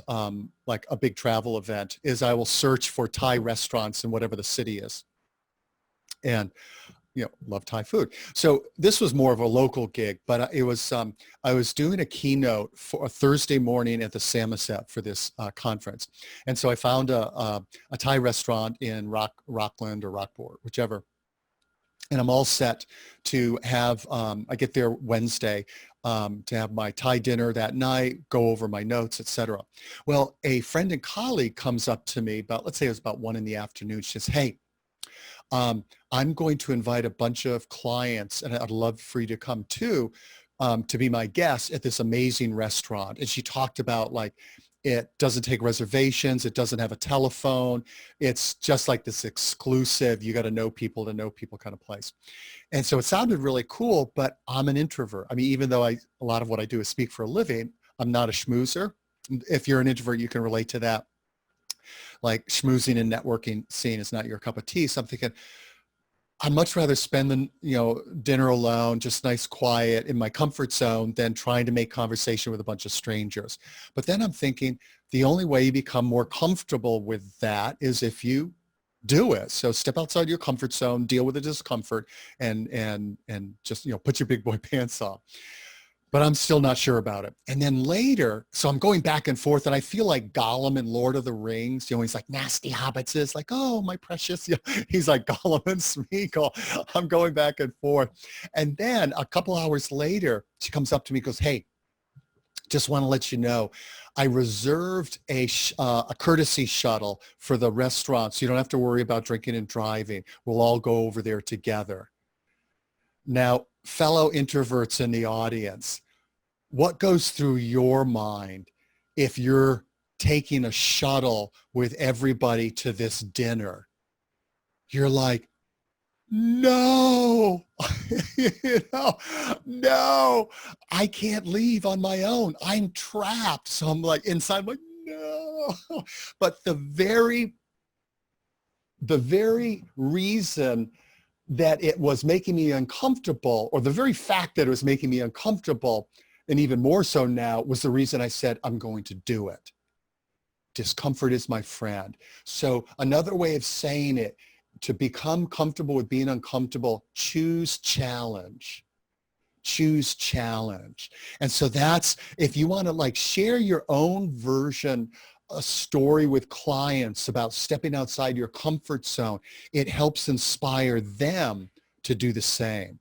like a big travel event, is I will search for Thai restaurants in whatever the city is, and love Thai food. So this was more of a local gig, but it was I was doing a keynote for a Thursday morning at the Samoset for this conference, and so I found a Thai restaurant in Rockland or Rockport, whichever. And I'm all set to have, I get there Wednesday to have my Thai dinner that night, go over my notes, etc. Well, a friend and colleague comes up to me about, let's say it was about 1 p.m. She says, hey, I'm going to invite a bunch of clients and I'd love for you to come too, to be my guest at this amazing restaurant. And she talked about like, it doesn't take reservations. It doesn't have a telephone. It's just like this exclusive, you got to know people kind of place. And so it sounded really cool, but I'm an introvert. I mean, even though a lot of what I do is speak for a living, I'm not a schmoozer. If you're an introvert, you can relate to that. Like schmoozing and networking scene is not your cup of tea. So I'm thinking, I'd much rather spend the dinner alone, just nice, quiet in my comfort zone than trying to make conversation with a bunch of strangers. But then I'm thinking the only way you become more comfortable with that is if you do it. So step outside your comfort zone, deal with the discomfort, and just put your big boy pants on. But I'm still not sure about it. And then later, so I'm going back and forth, and I feel like Gollum in Lord of the Rings. He's like, nasty hobbits is like, oh, my precious. He's like Gollum and Smeagol. I'm going back and forth. And then a couple hours later, she comes up to me and goes, hey, just want to let you know, I reserved a courtesy shuttle for the restaurant, so you don't have to worry about drinking and driving. We'll all go over there together. Now, fellow introverts in the audience, what goes through your mind if you're taking a shuttle with everybody to this dinner? You're like, no, no, I can't leave on my own. I'm trapped. So I'm like inside, like, no. But the very reason that it was making me uncomfortable, or the very fact that it was making me uncomfortable, and even more so now, was the reason I said, I'm going to do it. Discomfort is my friend. So another way of saying it, to become comfortable with being uncomfortable, choose challenge. Choose challenge. And so that's, if you want to like share your own version, a story with clients about stepping outside your comfort zone, it helps inspire them to do the same.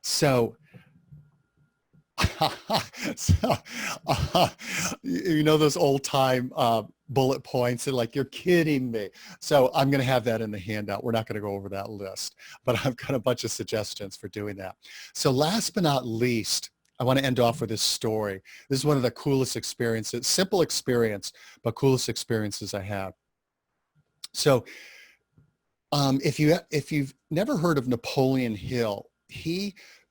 So, those old time bullet points, and like, you're kidding me. So I'm going to have that in the handout. We're not going to go over that list, but I've got a bunch of suggestions for doing that. So last but not least, I want to end off with this story. This is one of the coolest experiences, simple experience, but coolest experiences I had. So if you've never heard of Napoleon Hill,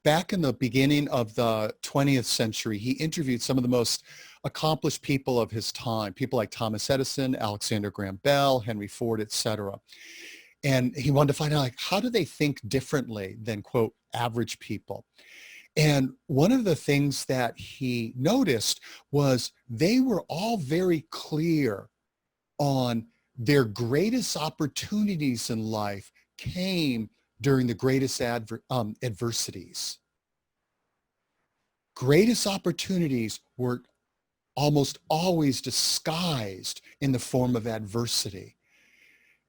back in the beginning of the 20th century, he interviewed some of the most accomplished people of his time, people like Thomas Edison, Alexander Graham Bell, Henry Ford, etc. And he wanted to find out, like, how do they think differently than, quote, average people? And one of the things that he noticed was they were all very clear on their greatest opportunities in life came during the greatest adversities. Greatest opportunities were almost always disguised in the form of adversity.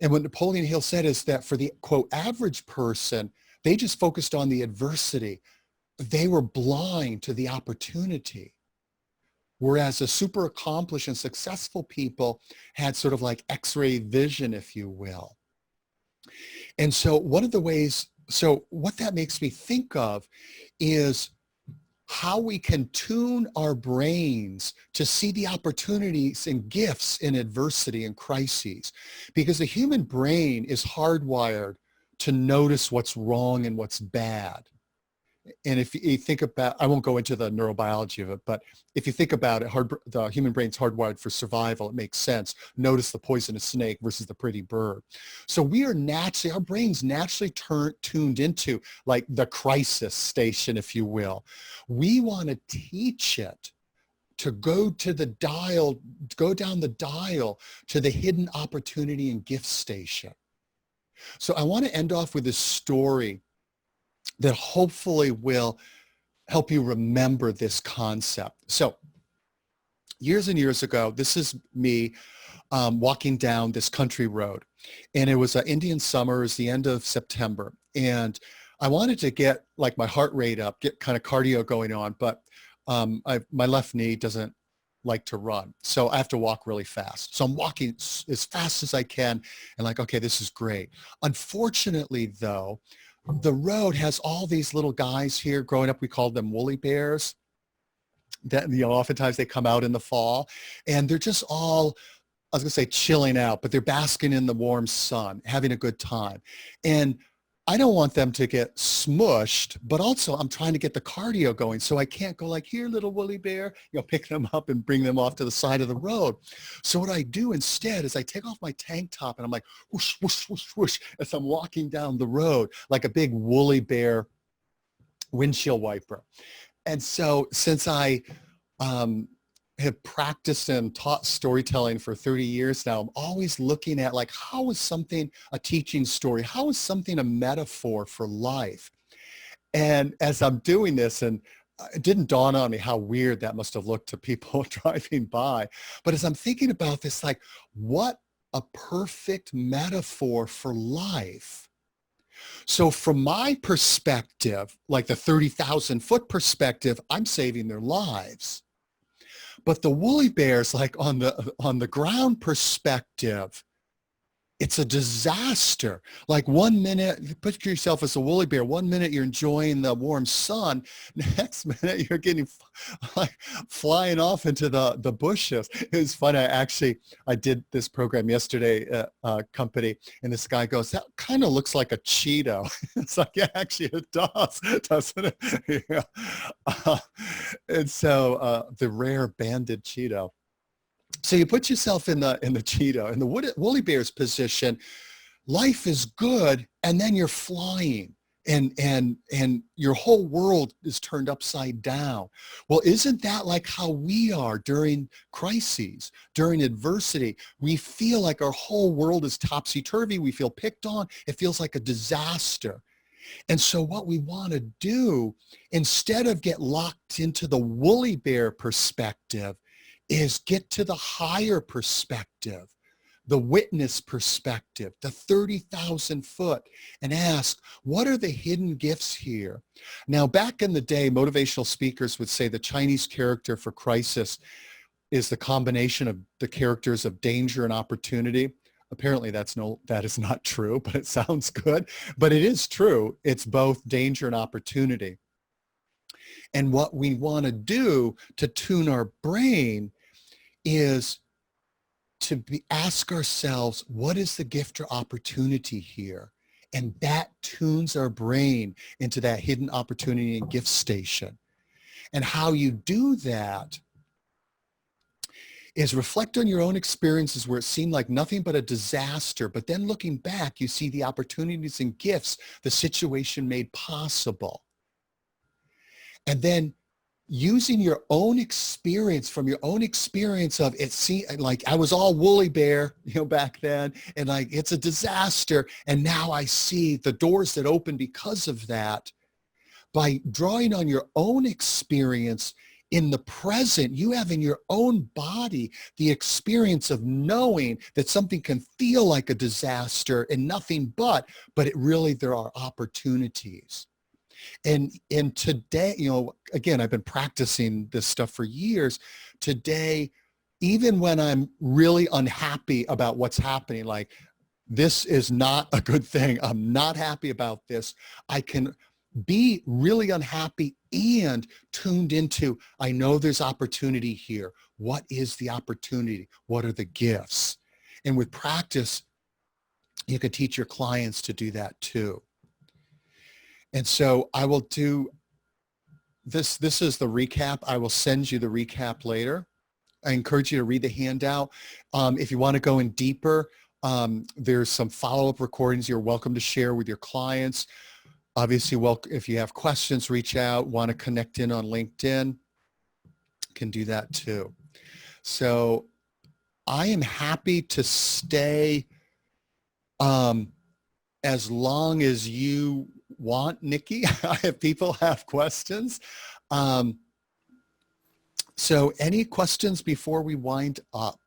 And what Napoleon Hill said is that for the, quote, average person, they just focused on the adversity. They were blind to the opportunity. Whereas the super accomplished and successful people had sort of like X-ray vision, if you will. And so one of the ways, so what that makes me think of is how we can tune our brains to see the opportunities and gifts in adversity and crises. Because the human brain is hardwired to notice what's wrong and what's bad. And if you think about, I won't go into the neurobiology of it, but if you think about it, the human brain's hardwired for survival. It makes sense. Notice the poisonous snake versus the pretty bird. So we are naturally, our brain's naturally tuned into like the crisis station, if you will. We want to teach it to go to the dial, go down the dial to the hidden opportunity and gift station. So I want to end off with this story that hopefully will help you remember this concept. So years and years ago, this is me walking down this country road, and it was an Indian summer. It was the end of September, and I wanted to get like my heart rate up, get kind of cardio going on, but my left knee doesn't like to run. So I have to walk really fast. So I'm walking as fast as I can and like, okay, this is great. Unfortunately though, the road has all these little guys here. Growing up, we called them woolly bears. That, you know, oftentimes they come out in the fall and they're just all, I was gonna say chilling out, but they're basking in the warm sun, having a good time. And I don't want them to get smushed, but also I'm trying to get the cardio going. So I can't go like, here, little woolly bear, you know, pick them up and bring them off to the side of the road. So what I do instead is I take off my tank top and I'm like, whoosh, whoosh, whoosh, whoosh, as I'm walking down the road like a big woolly bear windshield wiper. And so since I have practiced and taught storytelling for 30 years now, I'm always looking at like, how is something a teaching story? How is something a metaphor for life? And as I'm doing this, and it didn't dawn on me how weird that must have looked to people driving by. But as I'm thinking about this, like, what a perfect metaphor for life. So from my perspective, like the 30,000 foot perspective, I'm saving their lives. But the woolly bears, like on the ground perspective, it's a disaster. Like 1 minute, picture yourself as a woolly bear. 1 minute you're enjoying the warm sun. Next minute you're getting like flying off into the bushes. It was fun. I did this program yesterday at a company, and this guy goes, that kind of looks like a Cheeto. It's like, yeah, actually it does, doesn't it? Yeah. And so the rare banded Cheeto. So you put yourself in the Cheeto, in the woolly bear's position. Life is good, and then you're flying, and your whole world is turned upside down. Well, isn't that like how we are during crises, during adversity? We feel like our whole world is topsy-turvy. We feel picked on. It feels like a disaster. And so what we want to do, instead of get locked into the woolly bear perspective, is get to the higher perspective, the witness perspective, the 30,000 foot, and ask, what are the hidden gifts here? Now, back in the day, motivational speakers would say the Chinese character for crisis is the combination of the characters of danger and opportunity. Apparently that is not true, but it sounds good. But it is true. It's both danger and opportunity. And what we want to do to tune our brain is to ask ourselves, what is the gift or opportunity here? And that tunes our brain into that hidden opportunity and gift station. And how you do that is reflect on your own experiences where it seemed like nothing but a disaster, but then looking back, you see the opportunities and gifts the situation made possible. And then using your own experience, from your own experience of it, see, like I was all woolly bear, back then, and like it's a disaster. And now I see the doors that open because of that. By drawing on your own experience in the present, you have in your own body the experience of knowing that something can feel like a disaster and nothing but it really, there are opportunities. And today, again, I've been practicing this stuff for years. Today, even when I'm really unhappy about what's happening, like this is not a good thing, I'm not happy about this, I can be really unhappy and tuned into, I know there's opportunity here. What is the opportunity? What are the gifts? And with practice, you can teach your clients to do that too. And so I will do this. This is the recap. I will send you the recap later. I encourage you to read the handout. If you want to go in deeper, there's some follow-up recordings you're welcome to share with your clients. Obviously, if you have questions, reach out, want to connect in on LinkedIn, can do that too. So I am happy to stay as long as you want, Nikki. If people have questions. So any questions before we wind up?